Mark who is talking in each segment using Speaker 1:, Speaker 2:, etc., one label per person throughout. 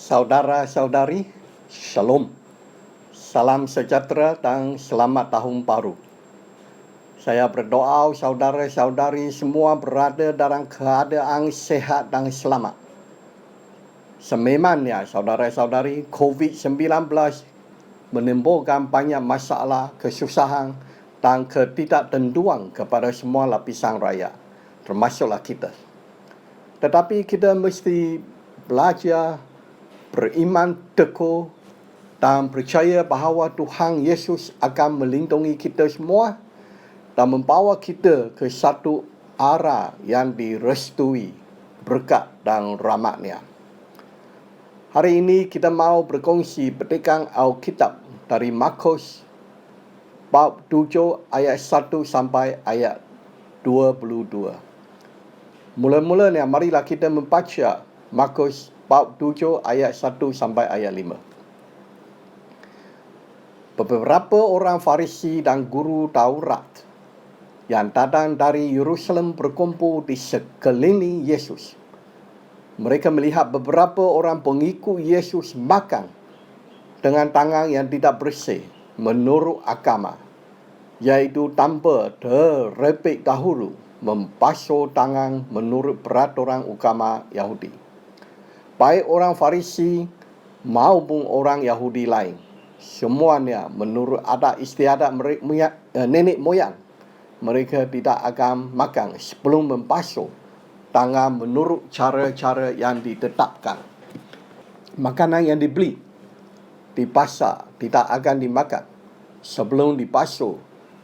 Speaker 1: Saudara-saudari, Shalom. Salam sejahtera dan selamat tahun baru. Saya berdoa saudara-saudari semua berada dalam keadaan sehat dan selamat. Sememangnya saudara-saudari, COVID-19 menimbulkan banyak masalah, kesusahan dan ketidaktentuan kepada semua lapisan rakyat, termasuklah kita. Tetapi kita mesti belajar beriman teguh dan percaya bahawa Tuhan Yesus akan melindungi kita semua dan membawa kita ke satu arah yang direstui berkat dan rahmat-Nya. Hari ini kita mau berkongsi petikan Alkitab dari Markus bab 7 ayat 1 sampai ayat 22. Mula-mulanya marilah kita membaca Markus bab 7 ayat 1 sampai ayat 5. Beberapa orang Farisi dan guru Taurat yang datang dari Yerusalem berkumpul di sekeliling Yesus. Mereka melihat beberapa orang pengikut Yesus makan dengan tangan yang tidak bersih menurut agama, iaitu tanpa terlebih dahulu membasuh tangan menurut peraturan agama Yahudi. Baik orang Farisi maupun orang Yahudi lain, semuanya menurut adat istiadat nenek moyang, mereka tidak akan makan sebelum membasuh tangan menurut cara-cara yang ditetapkan. Makanan yang dibeli di pasar tidak akan dimakan sebelum dibasuh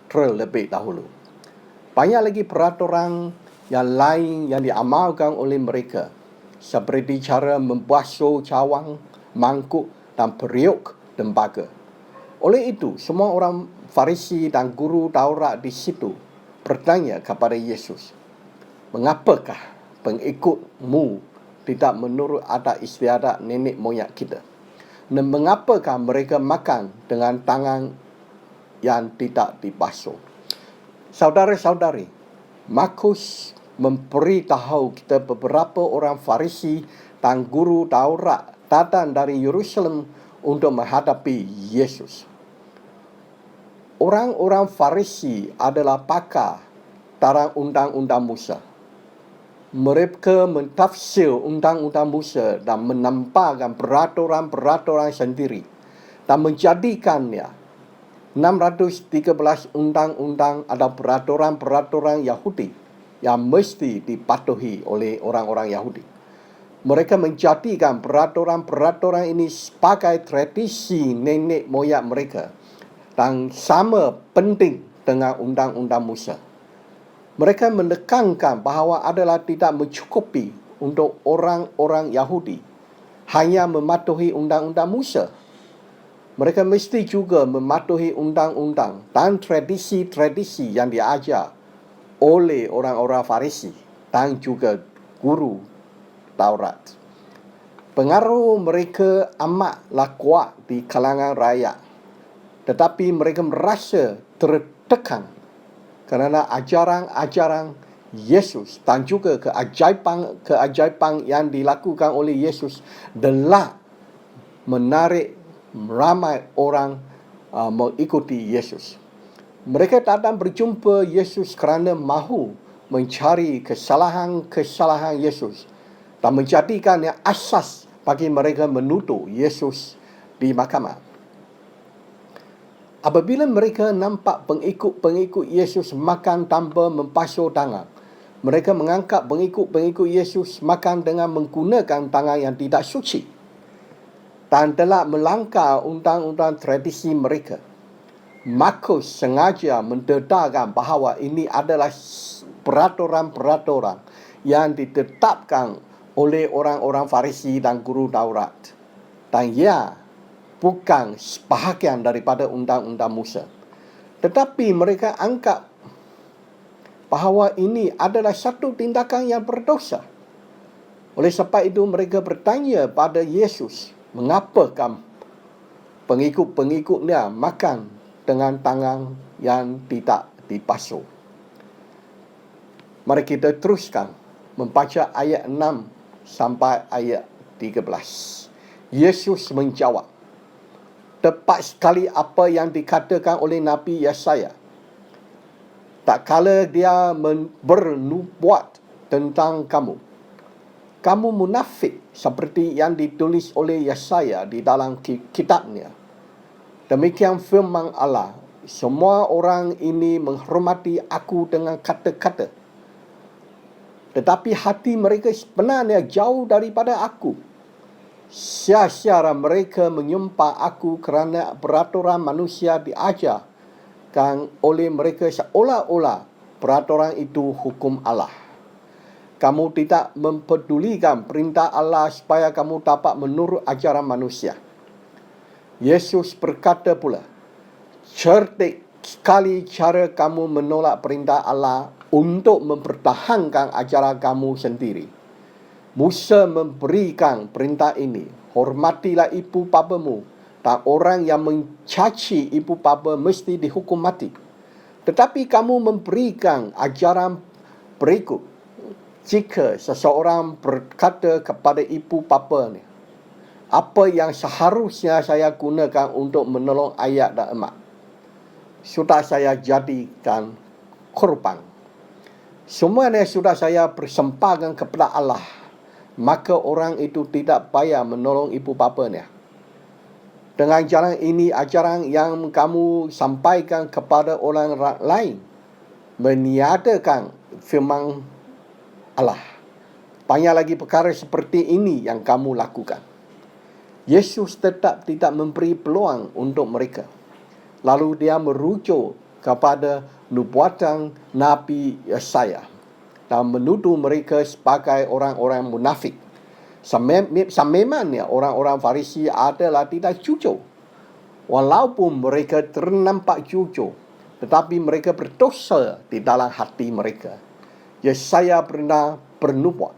Speaker 1: terlebih dahulu. Banyak lagi peraturan yang lain yang diamalkan oleh mereka, seperti cara membasuh cawan, mangkuk dan periuk tembaga. Oleh itu, semua orang Farisi dan guru Taurat di situ bertanya kepada Yesus, "Mengapakah pengikutmu tidak menurut adat istiadat nenek moyang kita? Dan mengapakah mereka makan dengan tangan yang tidak dibasuh?" Saudara-saudari, Markus memberitahu kita beberapa orang Farisi dan guru Taurat datang dari Yerusalem untuk menghadapi Yesus. Orang-orang Farisi adalah pakar dalam undang-undang Musa. Mereka mentafsir undang-undang Musa dan menambahkan peraturan-peraturan sendiri dan menjadikannya 613 undang-undang atau peraturan-peraturan Yahudi yang mesti dipatuhi oleh orang-orang Yahudi. Mereka menjadikan peraturan-peraturan ini sebagai tradisi nenek moyang mereka dan sama penting dengan undang-undang Musa. Mereka menekankan bahawa adalah tidak mencukupi untuk orang-orang Yahudi hanya mematuhi undang-undang Musa. Mereka mesti juga mematuhi undang-undang dan tradisi-tradisi yang diajar oleh orang-orang Farisi dan juga guru Taurat. Pengaruh mereka amatlah kuat di kalangan rakyat, tetapi mereka merasa tertekan kerana ajaran-ajaran Yesus dan juga keajaiban yang dilakukan oleh Yesus telah menarik ramai orang mengikuti Yesus. Mereka datang berjumpa Yesus kerana mahu mencari kesalahan-kesalahan Yesus dan menjadikannya asas bagi mereka menuduh Yesus di mahkamah. Apabila mereka nampak pengikut-pengikut Yesus makan tanpa membasuh tangan, mereka menganggap pengikut-pengikut Yesus makan dengan menggunakan tangan yang tidak suci dan telah melanggar undang-undang tradisi mereka. Markus sengaja mendedarkan bahawa ini adalah peraturan-peraturan yang ditetapkan oleh orang-orang Farisi dan guru Taurat, dan ia bukan sebahagian daripada undang-undang Musa. Tetapi mereka anggap bahawa ini adalah satu tindakan yang berdosa. Oleh sebab itu mereka bertanya pada Yesus, mengapakah pengikut-pengikutnya makan dengan tangan yang tidak dibasuh. Mari kita teruskan membaca ayat 6 sampai ayat 13. Yesus menjawab, tepat sekali apa yang dikatakan oleh Nabi Yesaya. Tak kala dia bernubuat tentang kamu, kamu munafik seperti yang ditulis oleh Yesaya di dalam kitabnya. Demikian firman Allah, semua orang ini menghormati aku dengan kata-kata, tetapi hati mereka sebenarnya jauh daripada aku. Sia-sia mereka menyembah aku kerana peraturan manusia diajarkan oleh mereka seolah-olah peraturan itu hukum Allah. Kamu tidak mempedulikan perintah Allah supaya kamu dapat menurut ajaran manusia. Yesus berkata pula, cerdik sekali cara kamu menolak perintah Allah untuk mempertahankan ajaran kamu sendiri. Musa memberikan perintah ini, hormatilah ibu bapamu, dan orang yang mencaci ibu bapa mesti dihukum mati. Tetapi kamu memberikan ajaran berikut, jika seseorang berkata kepada ibu bapanya, apa yang seharusnya saya gunakan untuk menolong ayah dan emak, sudah saya jadikan korban. Semuanya sudah saya persembahkan kepada Allah, maka orang itu tidak payah menolong ibu bapanya. Dengan jalan ini, ajaran yang kamu sampaikan kepada orang lain meniadakan firman Allah. Banyak lagi perkara seperti ini yang kamu lakukan. Yesus tetap tidak memberi peluang untuk mereka. Lalu dia merujuk kepada nubuatan Nabi Yesaya dan menuduh mereka sebagai orang-orang munafik. Sememangnya orang-orang Farisi adalah tidak jujur. Walaupun mereka ternampak jujur, tetapi mereka berdosa di dalam hati mereka. Yesaya pernah bernubuat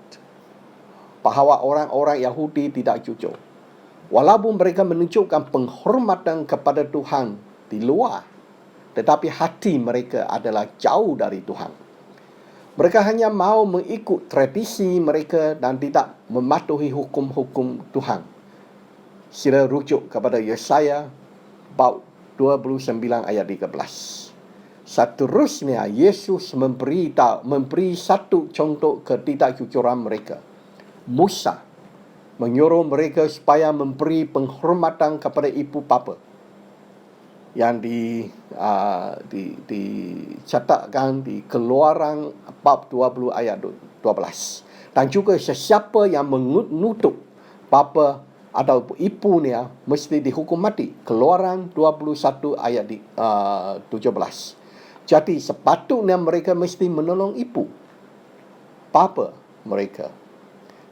Speaker 1: bahawa orang-orang Yahudi tidak jujur. Walaupun mereka menunjukkan penghormatan kepada Tuhan di luar, tetapi hati mereka adalah jauh dari Tuhan. Mereka hanya mahu mengikut tradisi mereka dan tidak mematuhi hukum-hukum Tuhan. Sila rujuk kepada Yesaya bab 29 ayat 13. Seterusnya, Yesus memberi satu contoh ketidakjujuran mereka. Musa menyuruh mereka supaya memberi penghormatan kepada ibu bapa, yang dicatatkan di Keluaran bab 20 ayat 12. Dan juga sesiapa yang menutup bapa atau ibunya mesti dihukum mati. Keluaran 21 ayat 17. Jadi sepatutnya mereka mesti menolong ibu bapa mereka.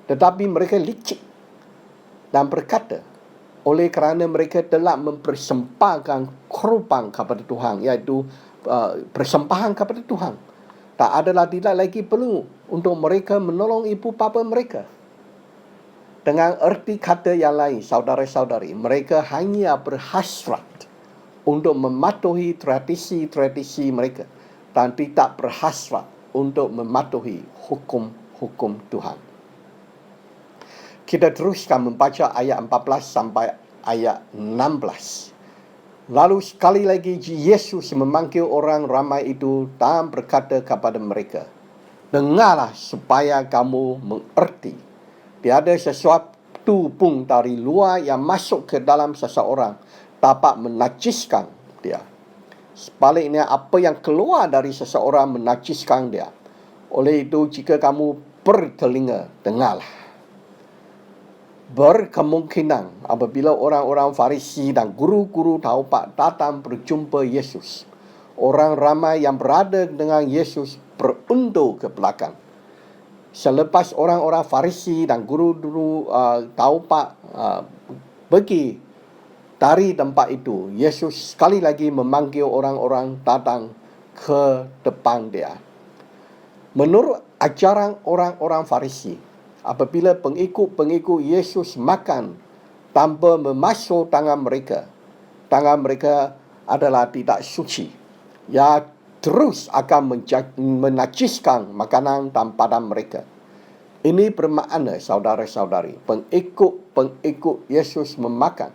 Speaker 1: Tetapi mereka licik dan berkata, oleh kerana mereka telah mempersembahkan korban kepada Tuhan, iaitu persembahan kepada Tuhan, tak adalah tidak lagi perlu untuk mereka menolong ibu bapa mereka. Dengan erti kata yang lain, saudara-saudari, mereka hanya berhasrat untuk mematuhi tradisi-tradisi mereka dan tidak berhasrat untuk mematuhi hukum-hukum Tuhan. Kita teruskan membaca ayat 14 sampai ayat 16. Lalu sekali lagi Yesus memanggil orang ramai itu dan berkata kepada mereka, dengarlah supaya kamu mengerti. Tiada sesuatu pun dari luar yang masuk ke dalam seseorang dapat menajiskan dia. Sebaliknya, apa yang keluar dari seseorang menajiskan dia. Oleh itu, jika kamu bertelinga, dengarlah. Berkemungkinan apabila orang-orang Farisi dan guru-guru Taurat datang berjumpa Yesus, orang ramai yang berada dengan Yesus berundur ke belakang. Selepas orang-orang Farisi dan guru-guru Taurat pergi dari tempat itu, Yesus sekali lagi memanggil orang-orang datang ke depan dia. Menurut ajaran orang-orang Farisi, apabila pengikut-pengikut Yesus makan tanpa memasuk tangan mereka adalah tidak suci. Ia terus akan menajiskan makanan dan badan mereka. Ini bermakna saudara-saudari, pengikut Yesus memakan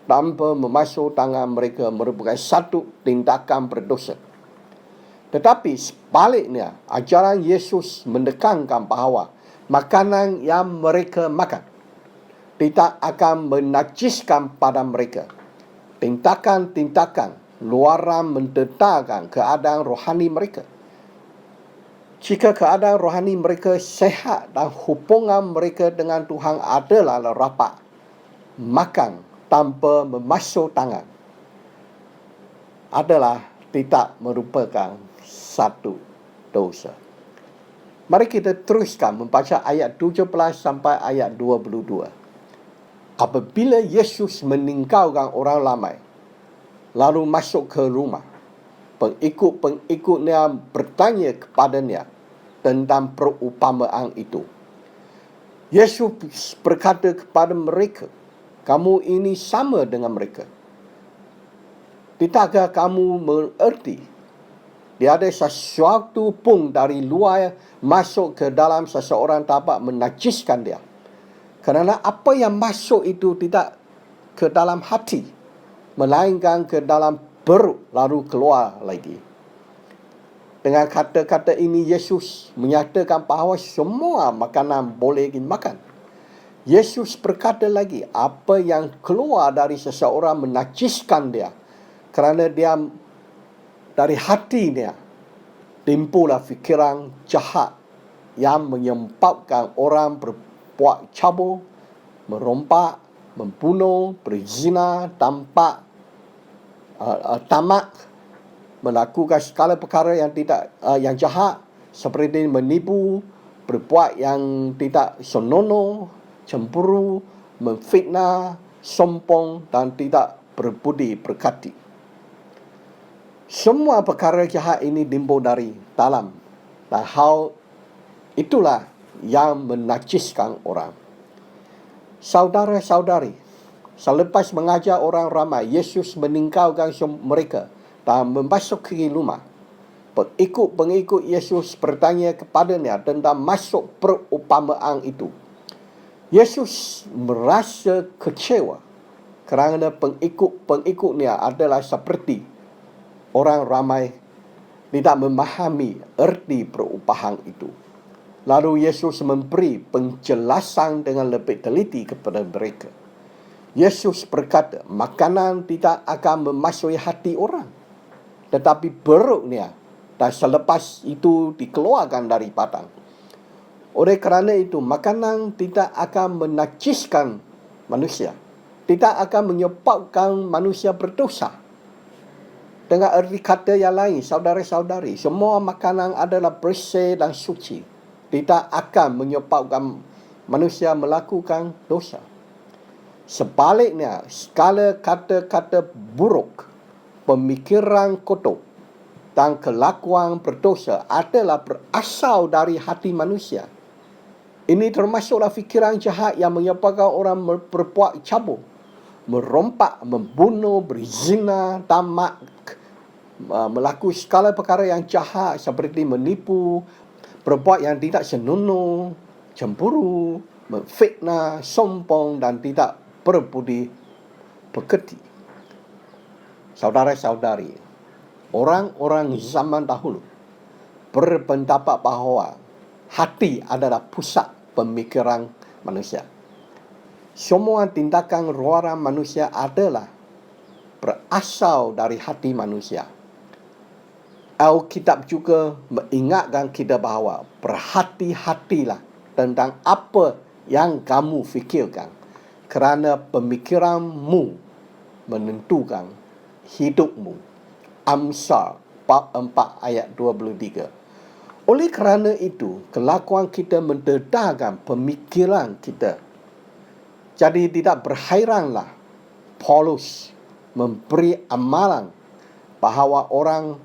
Speaker 1: tanpa memasuk tangan mereka merupakan satu tindakan berdosa. Tetapi sebaliknya, ajaran Yesus menekankan bahawa makanan yang mereka makan tidak akan menajiskan pada mereka. Tindakan-tindakan luaran mendedahkan keadaan rohani mereka. Jika keadaan rohani mereka sehat dan hubungan mereka dengan Tuhan adalah rapat, makan tanpa memasuk tangan adalah tidak merupakan satu dosa. Mari kita teruskan membaca ayat 17 sampai ayat 22. Apabila Yesus meninggalkan orang ramai, lalu masuk ke rumah, pengikut-pengikutnya bertanya kepadanya tentang perumpamaan itu. Yesus berkata kepada mereka, kamu ini sama dengan mereka. Tidakkah kamu mengerti? Tiada sesuatu pun dari luar masuk ke dalam seseorang dapat menajiskan dia. Kerana apa yang masuk itu tidak ke dalam hati, melainkan ke dalam perut lalu keluar lagi. Dengan kata-kata ini, Yesus menyatakan bahawa semua makanan boleh dimakan. Yesus berkata lagi, apa yang keluar dari seseorang menajiskan dia. Kerana dia dari hati dia timbullah fikiran jahat yang menyebabkan orang berbuat cabul, merompak, membunuh, berzina, tamak, melakukan segala perkara yang yang jahat seperti menipu, berbuat yang tidak senonoh, cemburu, memfitnah, sombong dan tidak berbudi pekerti. Semua perkara jahat ini timbul dari dalam, dan hal itulah yang menajiskan orang. Saudara-saudari, selepas mengajar orang ramai, Yesus meninggalkan mereka dan memasuki rumah. Pengikut-pengikut Yesus bertanya kepadanya tentang masuk perumpamaan itu. Yesus merasa kecewa kerana pengikut-pengikutnya adalah seperti orang ramai tidak memahami erti perumpamaan itu. Lalu Yesus memberi penjelasan dengan lebih teliti kepada mereka. Yesus berkata, makanan tidak akan memasuki hati orang, tetapi perutnya, dan selepas itu dikeluarkan dari batang. Oleh kerana itu, makanan tidak akan menajiskan manusia, tidak akan menyebabkan manusia berdosa. Dengan erti kata yang lain, saudara-saudari, semua makanan adalah bersih dan suci, tidak akan menyebabkan manusia melakukan dosa. Sebaliknya, segala kata-kata buruk, pemikiran kotor dan kelakuan berdosa adalah berasal dari hati manusia. Ini termasuklah fikiran jahat yang menyebabkan orang berbuat cabul, merompak, membunuh, berzina, tamak, melakukan segala perkara yang jahat seperti menipu, berbuat yang tidak senonoh, cemburu, memfitnah, sombong dan tidak berbudi pekerti. Saudara-saudari, orang-orang zaman dahulu berpendapat bahawa hati adalah pusat pemikiran manusia. Semua tindakan luaran manusia adalah berasal dari hati manusia. Alkitab juga mengingatkan kita bahawa berhati-hatilah tentang apa yang kamu fikirkan, kerana pemikiranmu menentukan hidupmu. Amsal bab 4 ayat 23. Oleh kerana itu, kelakuan kita mendedahkan pemikiran kita. Jadi tidak berhairanlah Paulus memberi amalan bahawa orang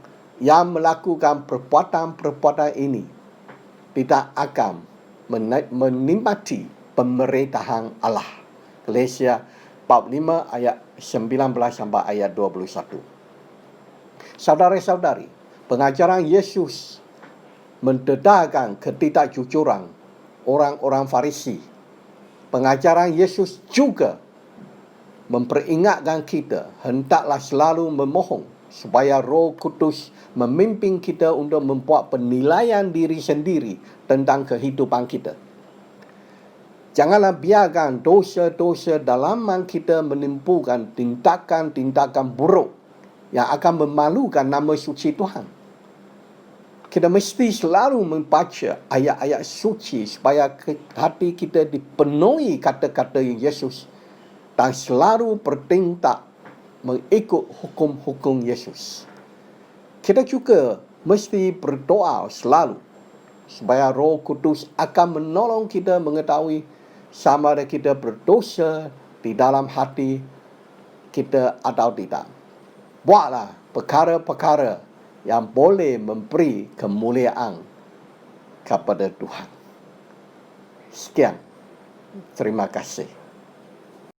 Speaker 1: yang melakukan perbuatan-perbuatan ini tidak akan menikmati pemerintahan Allah. Galatia bab 5 ayat 19 sampai ayat 21. Saudara-saudari, pengajaran Yesus mendedahkan ketidakjujuran orang-orang Farisi. Pengajaran Yesus juga memperingatkan kita hendaklah selalu memohon supaya Roh Kudus memimpin kita untuk membuat penilaian diri sendiri tentang kehidupan kita. Janganlah biarkan dosa-dosa dalaman kita menimbulkan tindakan-tindakan buruk yang akan memalukan nama suci Tuhan. Kita mesti selalu membaca ayat-ayat suci supaya hati kita dipenuhi kata-kata Yesus dan selalu bertindak mengikut hukum-hukum Yesus. Kita juga mesti berdoa selalu supaya Roh Kudus akan menolong kita mengetahui sama ada kita berdosa di dalam hati kita atau tidak. Buatlah perkara-perkara yang boleh memberi kemuliaan kepada Tuhan. Sekian. Terima kasih.